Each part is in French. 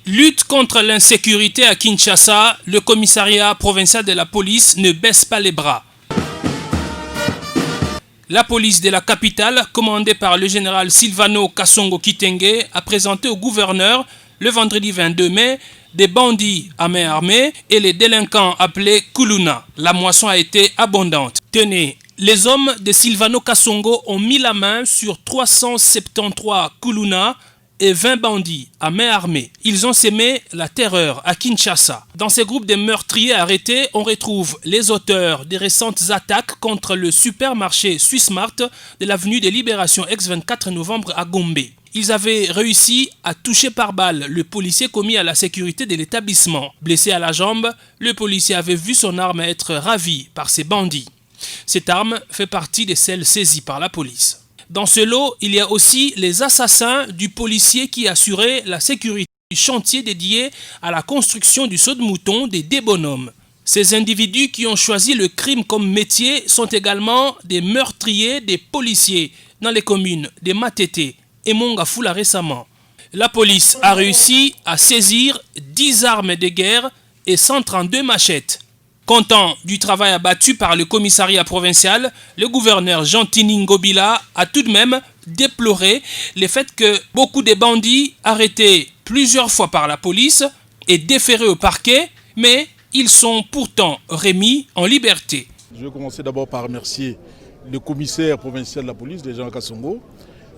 Lutte contre l'insécurité à Kinshasa, le commissariat provincial de la police ne baisse pas les bras. La police de la capitale, commandée par le général Silvano Kasongo Kitenge, a présenté au gouverneur le vendredi 22 mai des bandits à main armée et les délinquants appelés Kuluna. La moisson a été abondante. Tenez, les hommes de Silvano Kasongo ont mis la main sur 373 Kuluna et 20 bandits à main armée. Ils ont sémé la terreur à Kinshasa. Dans ces groupes de meurtriers arrêtés, on retrouve les auteurs des récentes attaques contre le supermarché Swissmart de l'avenue des Libérations ex-24 novembre à Gombe. Ils avaient réussi à toucher par balle le policier commis à la sécurité de l'établissement. Blessé à la jambe, le policier avait vu son arme être ravie par ces bandits. Cette arme fait partie de celles saisies par la police. Dans ce lot, il y a aussi les assassins du policier qui assurait la sécurité du chantier dédié à la construction du saut de mouton des Débonhommes. Ces individus qui ont choisi le crime comme métier sont également des meurtriers des policiers dans les communes de Matete et Mongafula récemment. La police a réussi à saisir 10 armes de guerre et 132 machettes. Content du travail abattu par le commissariat provincial, le gouverneur Jean-Tini Ngobila a tout de même déploré le fait que beaucoup de bandits arrêtés plusieurs fois par la police et déférés au parquet, mais ils sont pourtant remis en liberté. Je vais commencer d'abord par remercier le commissaire provincial de la police, Jean Kasongo,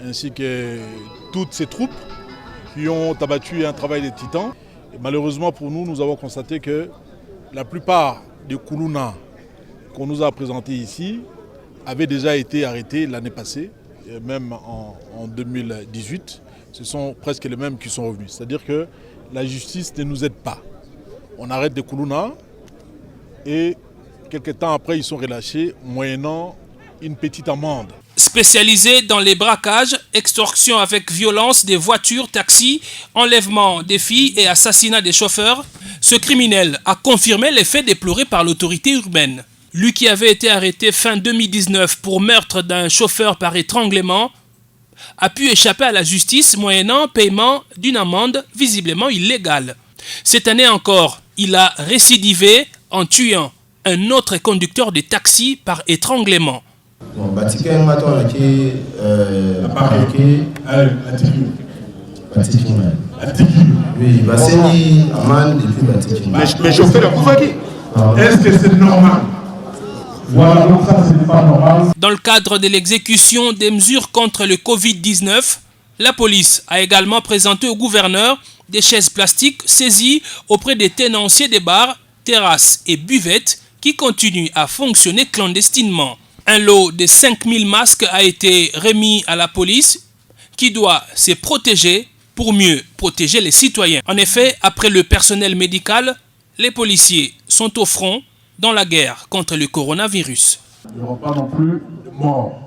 ainsi que toutes ses troupes qui ont abattu un travail de titan. Et malheureusement pour nous, nous avons constaté que la plupart des Kuluna qu'on nous a présentés ici avaient déjà été arrêtés l'année passée, et même en 2018. Ce sont presque les mêmes qui sont revenus. C'est-à-dire que la justice ne nous aide pas. On arrête des Kuluna et quelques temps après, ils sont relâchés moyennant une petite amende. Spécialisé dans les braquages, extorsion avec violence des voitures, taxis, enlèvement des filles et assassinat des chauffeurs, ce criminel a confirmé les faits déplorés par l'autorité urbaine. Lui qui avait été arrêté fin 2019 pour meurtre d'un chauffeur par étranglement, a pu échapper à la justice moyennant paiement d'une amende visiblement illégale. Cette année encore, il a récidivé en tuant un autre conducteur de taxi par étranglement. Bon, mais chauffeur, est-ce que c'est normal? Voilà, donc ça, c'est pas normal. Dans le cadre de l'exécution des mesures contre le Covid-19, la police a également présenté au gouverneur des chaises plastiques saisies auprès des tenanciers des bars, terrasses et buvettes qui continuent à fonctionner clandestinement. Un lot de 5000 masques a été remis à la police qui doit se protéger pour mieux protéger les citoyens. En effet, après le personnel médical, les policiers sont au front dans la guerre contre le coronavirus. Il n'y aura pas non plus de mort.